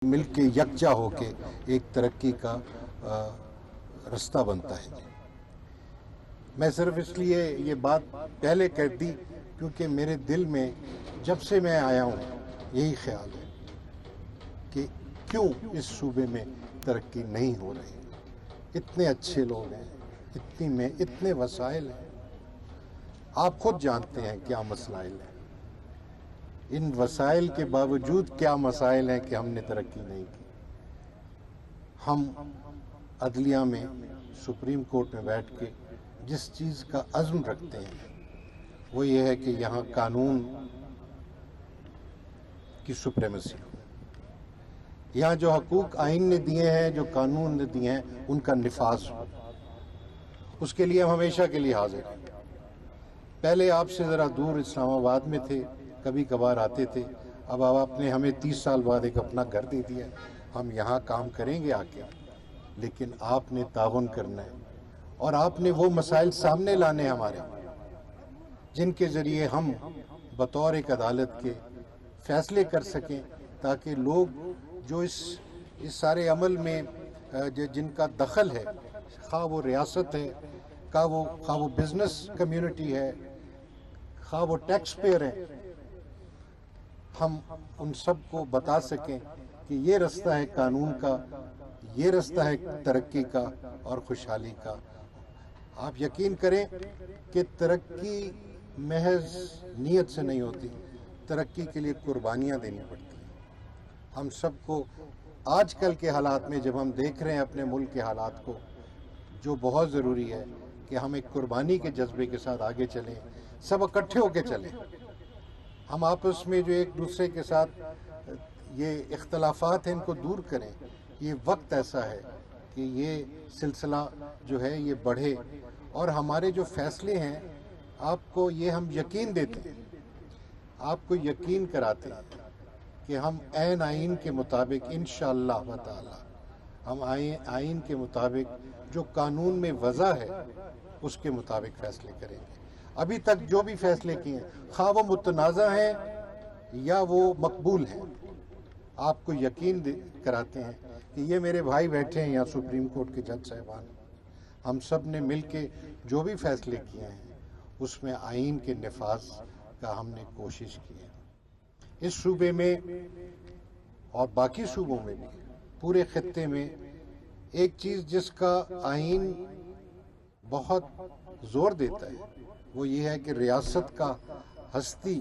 مل کے یکجا ہو کے ایک ترقی کا رستہ بنتا ہے۔ میں صرف اس لیے یہ بات پہلے کہہ دی کیونکہ میرے دل میں جب سے میں آیا ہوں یہی خیال ہے کہ کیوں اس صوبے میں ترقی نہیں ہو رہی۔ اتنے اچھے لوگ ہیں، اتنے وسائل ہیں، آپ خود جانتے ہیں کیا مسائل ہیں، ان وسائل کے باوجود کیا مسائل ہیں کہ ہم نے ترقی نہیں کی۔ ہم عدلیہ میں سپریم کورٹ میں بیٹھ کے جس چیز کا عزم رکھتے ہیں وہ یہ ہے کہ یہاں قانون کی سپریمیسی ہو، یہاں جو حقوق آئین نے دیے ہیں، جو قانون نے دیے ہیں، ان کا نفاذ ہو۔ اس کے لیے ہم ہمیشہ کے لیے حاضر ہیں۔ پہلے آپ سے ذرا دور اسلام آباد میں تھے، کبھی کبھار آتے تھے، اب آپ نے ہمیں 30 سال بعد ایک اپنا گھر دے دیا، ہم یہاں کام کریں گے آ کے، لیکن آپ نے تعاون کرنا ہے اور آپ نے وہ مسائل سامنے لانے ہمارے جن کے ذریعے ہم بطور ایک عدالت کے فیصلے کر سکیں، تاکہ لوگ جو اس سارے عمل میں جن کا دخل ہے، خواہ وہ ریاست ہے، خواہ وہ بزنس کمیونٹی ہے، خواہ وہ ٹیکس پیئر ہیں، ہم ان سب کو بتا سکیں کہ یہ رستہ ہے قانون کا، یہ رستہ ہے ترقی کا اور خوشحالی کا۔ آپ یقین کریں کہ ترقی محض نیت سے نہیں ہوتی، ترقی کے لیے قربانیاں دینی پڑتی ہیں۔ ہم سب کو آج کل کے حالات میں جب ہم دیکھ رہے ہیں اپنے ملک کے حالات کو، جو بہت ضروری ہے کہ ہم ایک قربانی کے جذبے کے ساتھ آگے چلیں، سب اکٹھے ہو کے چلیں۔ ہم آپس میں جو ایک دوسرے کے ساتھ یہ اختلافات ہیں ان کو دور کریں۔ یہ وقت ایسا ہے کہ یہ سلسلہ جو ہے یہ بڑھے، اور ہمارے جو فیصلے ہیں آپ کو یہ ہم یقین دیتے ہیں، آپ کو یقین کراتے ہیں کہ ہم عین آئین کے مطابق انشاءاللہ تعالی ہم آئین کے مطابق جو قانون میں وضع ہے اس کے مطابق فیصلے کریں گے۔ ابھی تک جو بھی فیصلے کیے ہیں، خواہ وہ متنازع ہیں یا وہ مقبول ہیں، آپ کو یقین کراتے ہیں کہ یہ میرے بھائی بیٹھے ہیں یہاں سپریم کورٹ کے جج صاحبان، ہم سب نے مل کے جو بھی فیصلے کیے ہیں اس میں آئین کے نفاذ کا ہم نے کوشش کی ہے۔ اس صوبے میں اور باقی صوبوں میں بھی، پورے خطے میں ایک چیز جس کا آئین بہت زور دیتا ہے وہ یہ ہے کہ ریاست کا ہستی،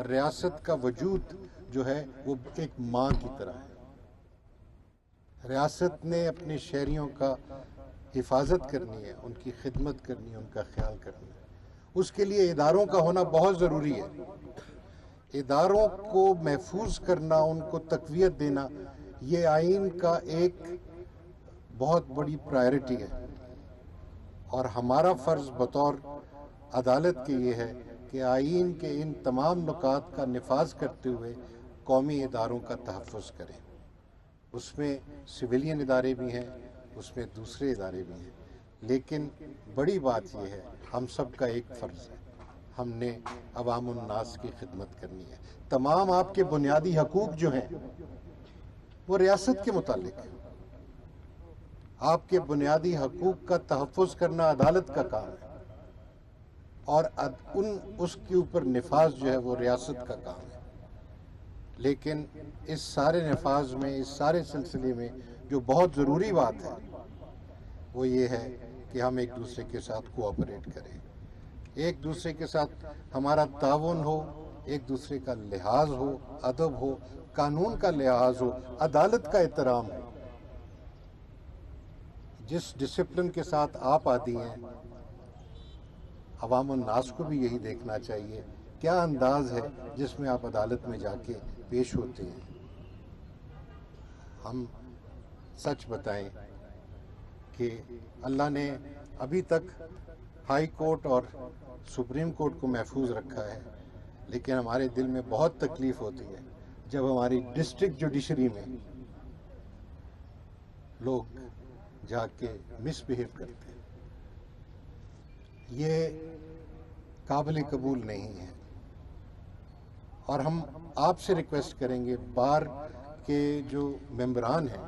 ریاست کا وجود جو ہے وہ ایک ماں کی طرح ہے۔ ریاست نے اپنے شہریوں کا حفاظت کرنی ہے، ان کی خدمت کرنی ہے، ان کا خیال کرنا ہے۔ اس کے لیے اداروں کا ہونا بہت ضروری ہے۔ اداروں کو محفوظ کرنا، ان کو تقویت دینا، یہ آئین کا ایک بہت بڑی پرائرٹی ہے، اور ہمارا فرض بطور عدالت کے یہ ہے کہ آئین کے ان تمام نکات کا نفاذ کرتے ہوئے قومی اداروں کا تحفظ کریں۔ اس میں سویلین ادارے بھی ہیں، اس میں دوسرے ادارے بھی ہیں، لیکن بڑی بات یہ ہے ہم سب کا ایک فرض ہے، ہم نے عوام الناس کی خدمت کرنی ہے۔ تمام آپ کے بنیادی حقوق جو ہیں وہ ریاست کے متعلق ہیں، آپ کے بنیادی حقوق کا تحفظ کرنا عدالت کا کام ہے، اور اس کے اوپر نفاذ جو ہے وہ ریاست کا کام ہے۔ لیکن اس سارے نفاذ میں، اس سارے سلسلے میں جو بہت ضروری بات ہے وہ یہ ہے کہ ہم ایک دوسرے کے ساتھ کوآپریٹ کریں، ایک دوسرے کے ساتھ ہمارا تعاون ہو، ایک دوسرے کا لحاظ ہو، ادب ہو، قانون کا لحاظ ہو، عدالت کا احترام ہو۔ جس ڈسپلن کے ساتھ آپ آتی ہیں، عوام الناس کو بھی یہی دیکھنا چاہیے کیا انداز ہے جس میں آپ عدالت میں جا کے پیش ہوتے ہیں۔ ہم سچ بتائیں کہ اللہ نے ابھی تک ہائی کورٹ اور سپریم کورٹ کو محفوظ رکھا ہے، لیکن ہمارے دل میں بہت تکلیف ہوتی ہے جب ہماری ڈسٹرکٹ جوڈیشری میں لوگ جا کے مس بہیو کرتے ہیں۔ یہ قابل قبول نہیں ہے، اور ہم آپ سے ریکویسٹ کریں گے، بار کے جو ممبران ہیں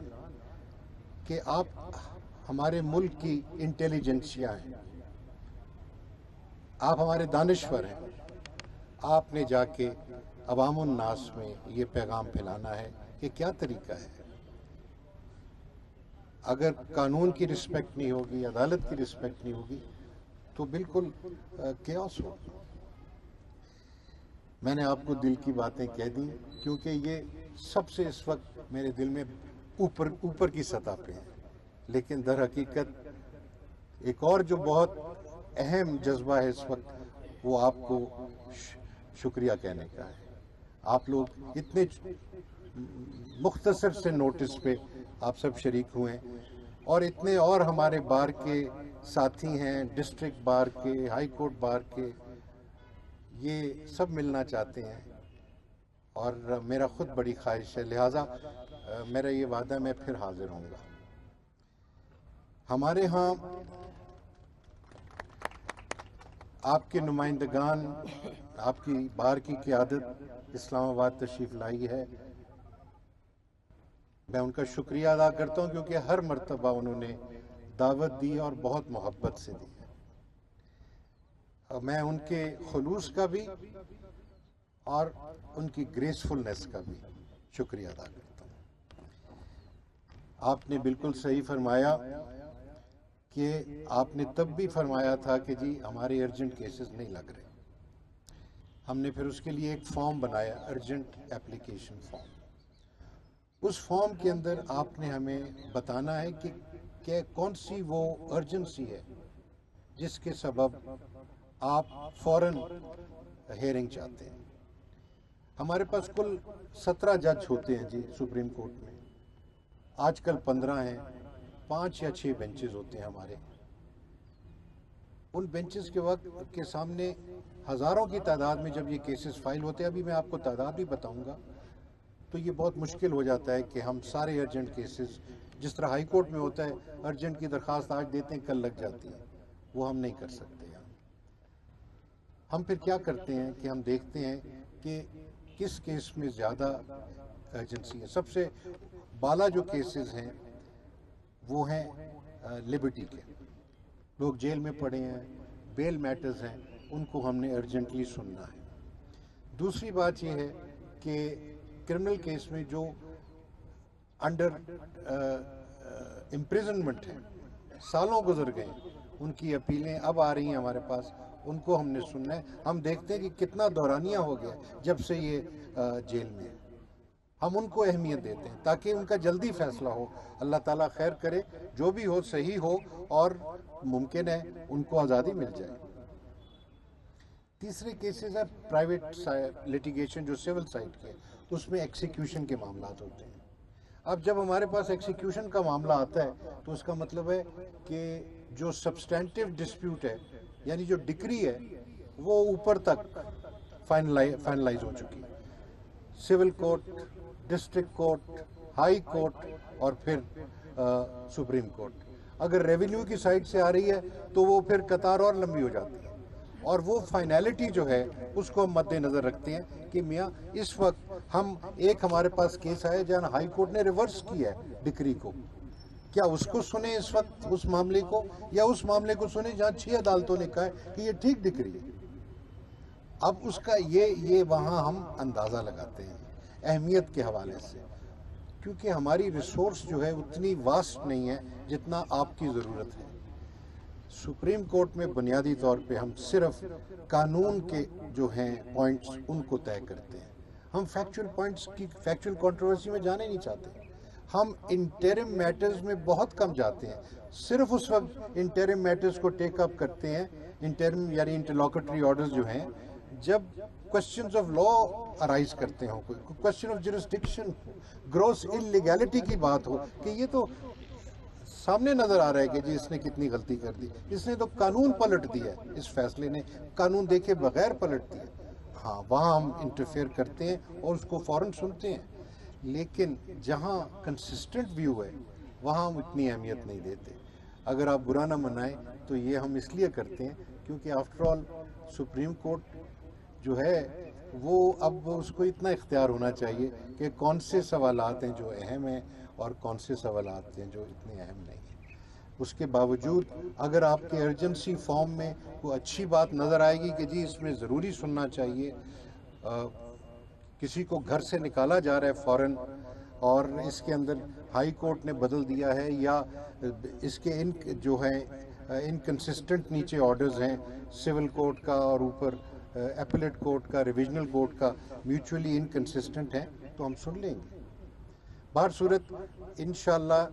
کہ آپ ہمارے ملک کی انٹیلیجنسیا ہیں، آپ ہمارے دانشور ہیں، آپ نے جا کے عوام الناس میں یہ پیغام پھیلانا ہے کہ کیا طریقہ ہے۔ اگر قانون کی رسپیکٹ نہیں ہوگی، عدالت کی رسپیکٹ نہیں ہوگی تو بالکل کیوس ہوگا۔ میں نے آپ کو دل کی باتیں کہہ دیں کیونکہ یہ سب سے اس وقت میرے دل میں اوپر کی سطح پہ ہیں، لیکن در حقیقت ایک اور جو بہت اہم جذبہ ہے اس وقت وہ آپ کو شکریہ کہنے کا ہے۔ آپ لوگ اتنے مختصر سے نوٹس پہ آپ سب شریک ہوئے ہیں، اور اتنے اور ہمارے بار کے ساتھی ہیں، ڈسٹرکٹ بار کے، ہائی کورٹ بار کے، یہ سب ملنا چاہتے ہیں، اور میرا خود بڑی خواہش ہے، لہٰذا میرا یہ وعدہ میں پھر حاضر ہوں گا۔ ہمارے ہاں آپ کے نمائندگان، آپ کی بار کی قیادت اسلام آباد تشریف لائی ہے، میں ان کا شکریہ ادا کرتا ہوں کیونکہ ہر مرتبہ انہوں نے دعوت دی اور بہت محبت سے دی ہے۔ میں ان کے خلوص کا بھی اور ان کی گریسفلنس کا بھی شکریہ ادا کرتا ہوں۔ آپ نے بالکل صحیح فرمایا کہ آپ نے تب بھی فرمایا تھا کہ جی ہمارے ارجنٹ کیسز نہیں لگ رہے۔ ہم نے پھر اس کے لیے ایک فارم بنایا، ارجنٹ اپلیکیشن فارم۔ اس فارم کے اندر آپ نے ہمیں بتانا ہے کہ کون سی وہ ارجنسی ہے جس کے سبب آپ فوراً ہیئرنگ چاہتے ہیں۔ ہمارے پاس کل 17 جج ہوتے ہیں جی سپریم کورٹ میں، آج کل 15 ہیں، 5 یا 6 بینچز ہوتے ہیں ہمارے۔ ان بینچز کے وقت کے سامنے ہزاروں کی تعداد میں جب یہ کیسز فائل ہوتے ہیں، ابھی میں آپ کو تعداد بھی بتاؤں گا، تو یہ بہت مشکل ہو جاتا ہے کہ ہم سارے ارجنٹ کیسز، جس طرح ہائی کورٹ میں ہوتا ہے ارجنٹ کی درخواست آج دیتے ہیں کل لگ جاتی ہے، وہ ہم نہیں کر سکتے۔ ہم پھر کیا کرتے ہیں کہ ہم دیکھتے ہیں کہ کس کیس میں زیادہ ایجنسی ہے۔ سب سے بالا جو کیسز ہیں وہ ہیں لبرٹی کے، لوگ جیل میں پڑے ہیں، بیل میٹرز ہیں، ان کو ہم نے ارجنٹلی سننا ہے۔ دوسری بات یہ ہے کہ کرمنل کیس میں جو انڈر امپریزنمنٹ ہیں، سالوں گزر گئے، ان کی اپیلیں اب آ رہی ہیں ہمارے پاس، ان کو ہم نے سننا ہے۔ ہم دیکھتے ہیں کہ کتنا دورانیہ ہو گیا جب سے یہ جیل میں ہے، ہم ان کو اہمیت دیتے ہیں تاکہ ان کا جلدی فیصلہ ہو۔ اللہ تعالیٰ خیر کرے، جو بھی ہو صحیح ہو، اور ممکن ہے ان کو آزادی مل جائے۔ تیسرے کیسز ہے پرائیویٹ لیٹیگیشن جو سول سائٹ کے، اس میں ایکسیکیوشن کے معاملات ہوتے ہیں۔ اب جب ہمارے پاس ایکسیکیوشن کا معاملہ آتا ہے تو اس کا مطلب ہے کہ جو سبسٹینٹیو ڈسپیوٹ ہے، یعنی جو ڈکری ہے، وہ اوپر تک فائنلائز ہو چکی ہے، civil court, district court, high court, اور پھر سپریم کورٹ۔ اگر ریونیو کی سائڈ سے آ رہی ہے تو وہ پھر قطار اور لمبی ہو جاتی ہے، اور وہ فائنلٹی جو ہے اس کو ہم مد نظر رکھتے ہیں کہ میاں اس وقت ہمارے پاس کیس آیا جہاں ہائی کورٹ نے ریورس کیا ہے ڈکری کو، کیا اس کو سنیں اس وقت اس معاملے کو، یا اس معاملے کو سنیں جہاں 6 عدالتوں نے کہا ہے کہ یہ ٹھیک ڈکری ہے۔ اب اس کا یہ وہاں ہم اندازہ لگاتے ہیں اہمیت کے حوالے سے، کیونکہ ہماری ریسورس جو ہے اتنی واسٹ نہیں ہے جتنا آپ کی ضرورت ہے۔ سپریم کورٹ میں بنیادی طور پہ ہم صرف قانون کے جو ہیں پوائنٹس ان کو طے کرتے ہیں، ہم فیکچول پوائنٹس کی فیکچول کنٹروورسی میں جانے نہیں چاہتے۔ ہم انٹرم میٹرز میں بہت کم جاتے ہیں، صرف اس وقت انٹرم میٹرز کو ٹیک اپ کرتے ہیں، انٹرم یعنی انٹرلوکٹری آرڈرز جو ہیں، جب کوسچنز آف لا ارائز کرتے ہوں، کوئی question of jurisdiction who, gross illegality کی بات ہو کہ یہ تو سامنے نظر آ رہا ہے کہ جی اس نے کتنی غلطی کر دی، اس نے تو قانون پلٹ دیا ہے، اس فیصلے نے قانون دیکھے بغیر پلٹ دیا، ہاں وہاں ہم انٹرفیئر کرتے ہیں اور اس کو فوراً سنتے ہیں۔ لیکن جہاں کنسسٹنٹ ویو ہے وہاں ہم اتنی اہمیت نہیں دیتے۔ اگر آپ برا نہ منائیں تو یہ ہم اس لیے کرتے ہیں کیونکہ آفٹر آل سپریم کورٹ جو ہے وہ اب اس کو اتنا اختیار ہونا چاہیے کہ کون سے سوالات ہیں جو اہم ہیں اور کون سے سوالات ہیں جو اتنے اہم نہیں ہیں. اس کے باوجود اگر آپ کے ارجنسی فارم میں کوئی اچھی بات نظر آئے گی کہ جی اس میں ضروری سننا چاہیے, کسی کو گھر سے نکالا جا رہا ہے فوراً اور اس کے اندر ہائی کورٹ نے بدل دیا ہے, یا اس کے جو ہیں انکنسسٹنٹ نیچے آرڈرز ہیں سول کورٹ کا اور اوپر اپیلیٹ کورٹ کا, ریویژنل کورٹ کا, میوچولی انکنسسٹنٹ ہیں, تو ہم سن لیں گے. بہر صورت انشاءاللہ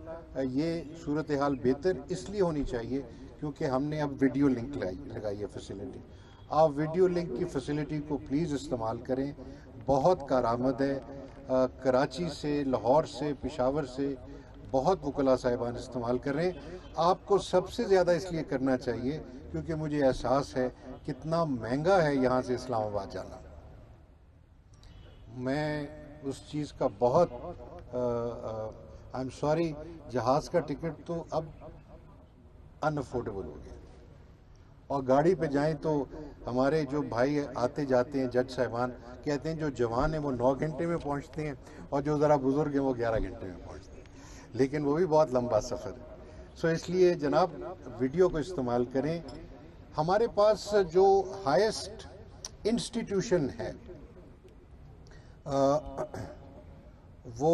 یہ صورتحال بہتر اس لیے ہونی چاہیے کیونکہ ہم نے اب ویڈیو لنک لگائی ہے فیسیلٹی. آپ ویڈیو لنک کی فیسیلٹی کو پلیز استعمال کریں, بہت کارآمد ہے. کراچی سے, لاہور سے, پشاور سے بہت وکلاء صاحبان استعمال کر رہے ہیں. آپ کو سب سے زیادہ اس لیے کرنا چاہیے کیونکہ مجھے احساس ہے کتنا مہنگا ہے یہاں سے اسلام آباد جانا. میں اس چیز کا بہت آئی ایم سوری, جہاز کا ٹکٹ تو اب ان افورڈیبل ہو گیا, اور گاڑی پہ جائیں تو ہمارے جو بھائی آتے جاتے ہیں جج صاحبان کہتے ہیں جو جوان ہیں وہ 9 گھنٹے میں پہنچتے ہیں اور جو ذرا بزرگ ہیں وہ 11 گھنٹے میں پہنچتے ہیں, لیکن وہ بھی بہت لمبا سفر ہے. سو اس لیے جناب ویڈیو کو استعمال کریں. ہمارے پاس جو ہائیسٹ انسٹیٹیوشن ہے وہ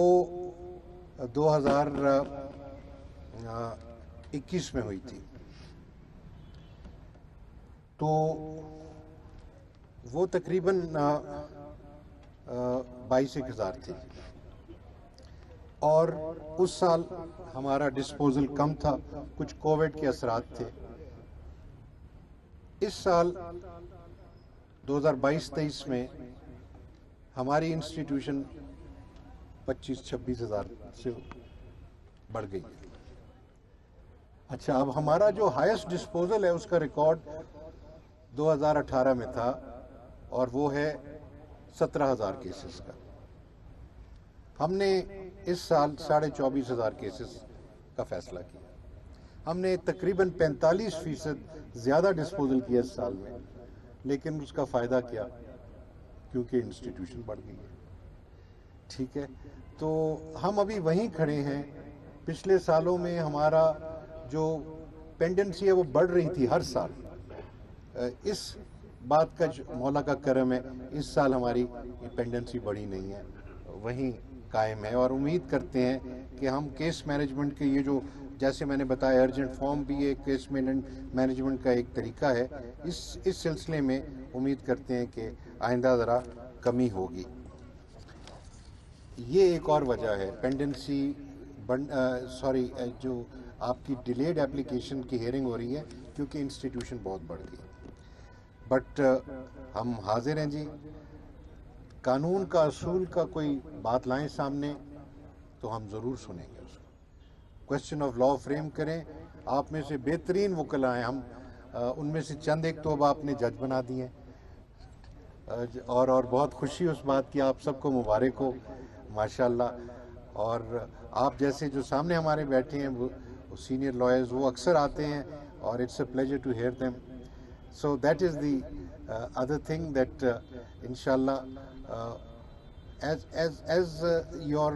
2021 میں ہوئی تھی, تو وہ تقریباً 22,000 تھی, اور اس سال ہمارا ڈسپوزل کم تھا, کچھ کووڈ کے اثرات تھے. اس سال 2022-23 میں ہماری انسٹیٹیوشن 25-26 ہزار سے بڑھ گئی. اچھا, اب ہمارا جو ہائیسٹ ڈسپوزل ہے اس کا ریکارڈ 2018 میں تھا اور وہ ہے 17,000 کیسز کا. ہم نے اس سال 24,500 کیسز کا فیصلہ کیا. ہم نے تقریباً 45% زیادہ ڈسپوزل کیا اس سال میں, لیکن اس کا فائدہ کیا, کیونکہ انسٹیٹیوشن بڑھ گئی ہے. ٹھیک ہے, تو ہم ابھی وہیں کھڑے ہیں. پچھلے سالوں میں ہمارا جو پینڈنسی ہے وہ بڑھ رہی تھی ہر سال. اس بات کا مولا کا کرم ہے, اس سال ہماری پینڈنسی بڑھی نہیں ہے, وہیں قائم ہے. اور امید کرتے ہیں کہ ہم کیس مینجمنٹ کے یہ جو, جیسے میں نے بتایا ارجنٹ فارم بھی ایک کیس مینجمنٹ کا ایک طریقہ ہے, اس سلسلے میں امید کرتے ہیں کہ آئندہ ذرا کمی ہوگی. یہ ایک اور وجہ ہے پینڈنسی جو آپ کی ڈیلیڈ اپلیکیشن کی ہیئرنگ ہو رہی ہے, کیونکہ انسٹیٹیوشن بہت بڑھ گئی. بٹ ہم حاضر ہیں جی, قانون کا اصول کا کوئی بات لائیں سامنے تو ہم ضرور سنیں گے. اس کو کوشچن آف لا فریم کریں. آپ میں سے بہترین وکلاء ہیں, ہم ان میں سے چند ایک تو اب آپ نے جج بنا دیے, اور بہت خوشی اس بات کی. آپ سب کو مبارک ہو ماشاءاللہ. اور آپ جیسے جو سامنے ہمارے بیٹھے ہیں وہ سینئر لائرز, وہ اکثر آتے ہیں اور it's a pleasure to hear them. So that is the other thing that انشاءاللہ as your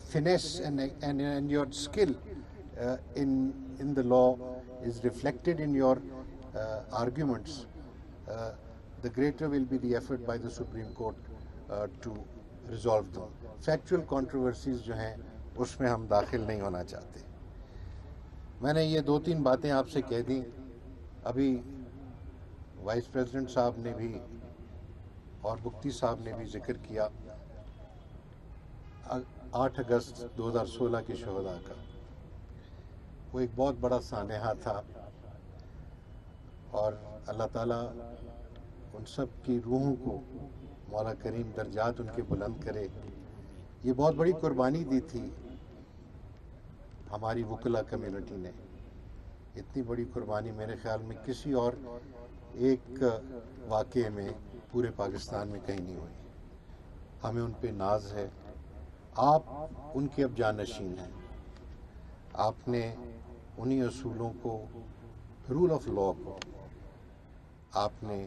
finesse and your skill in the law is reflected in your arguments, the greater will be the effort by the Supreme Court to resolve them. Factual controversies جو ہیں اس میں ہم داخل نہیں ہونا چاہتے. میں نے یہ 2-3 باتیں آپ سے کہہ دیں. ابھی وائس پریزیڈنٹ صاحب نے بھی اور مفتی صاحب نے بھی ذکر کیا 8 اگست 2016 کے شہداء کا. وہ ایک بہت بڑا سانحہ تھا, اور اللہ تعالیٰ ان سب کی روحوں کو مولا کریم درجات ان کے بلند کرے. یہ بہت بڑی قربانی دی تھی ہماری وکلا کمیونٹی نے. اتنی بڑی قربانی میرے خیال میں کسی اور ایک واقعے میں پورے پاکستان میں کہیں نہیں ہوئی. ہمیں ان پہ ناز ہے. آپ ان کے اب جانشین ہیں. آپ نے انہی اصولوں کو, رول آف لا کو آپ نے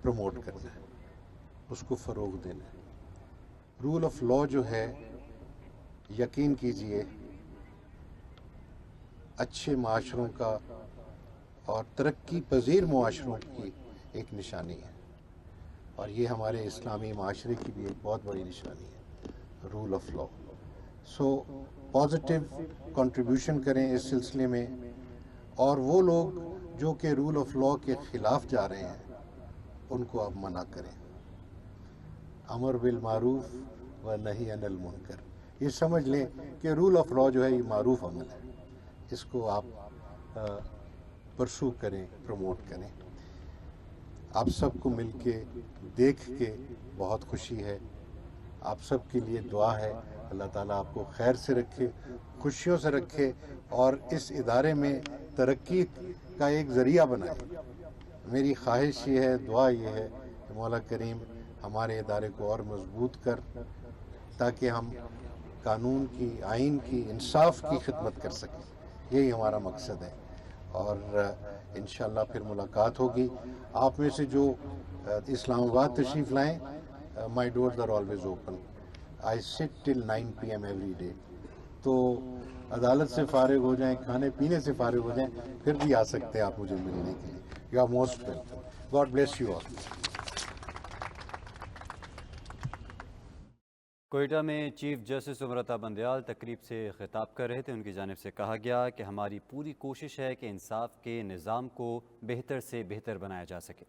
پروموٹ کرنا ہے، اس کو فروغ دینا ہے۔ رول آف لا جو ہے، یقین کیجئے اچھے معاشروں کا اور ترقی پذیر معاشروں کی ایک نشانی ہے، اور یہ ہمارے اسلامی معاشرے کی بھی ایک بہت بڑی نشانی ہے، rule of law. So positive contribution کریں اس سلسلے میں، اور وہ لوگ جو کہ رول آف لا کے خلاف جا رہے ہیں ان کو آپ منع کریں۔ امر بالمعروف و نہی عن المنکر، یہ سمجھ لیں کہ رول آف لا جو ہے یہ معروف عمل ہے، اس کو آپ پرسو کریں، پروموٹ کریں۔ آپ سب کو مل کے دیکھ کے بہت خوشی ہے، آپ سب کے لیے دعا ہے، اللہ تعالیٰ آپ کو خیر سے رکھے، خوشیوں سے رکھے، اور اس ادارے میں ترقی کا ایک ذریعہ بنائے۔ میری خواہش یہ ہے، دعا یہ ہے کہ مولا کریم ہمارے ادارے کو اور مضبوط کر، تاکہ ہم قانون کی، آئین کی، انصاف کی خدمت کر سکیں۔ یہی ہمارا مقصد ہے، اور انشاءاللہ پھر ملاقات ہوگی۔ آپ میں سے جو اسلام آباد تشریف لائیں، مائی ڈورز آر آلویز اوپن، آئی سٹ ٹل 9 PM ایوری ڈے۔ تو عدالت سے فارغ ہو جائیں، کھانے پینے سے فارغ ہو جائیں، پھر بھی آ سکتے ہیں آپ مجھے ملنے کے لیے۔ You are most welcome. God bless you all. Quetta میں چیف جسٹس امرتا بندیال تقریب سے خطاب کر رہے تھے۔ ان کی جانب سے کہا گیا کہ ہماری پوری کوشش ہے کہ انصاف کے نظام کو بہتر سے بہتر بنایا جا سکے۔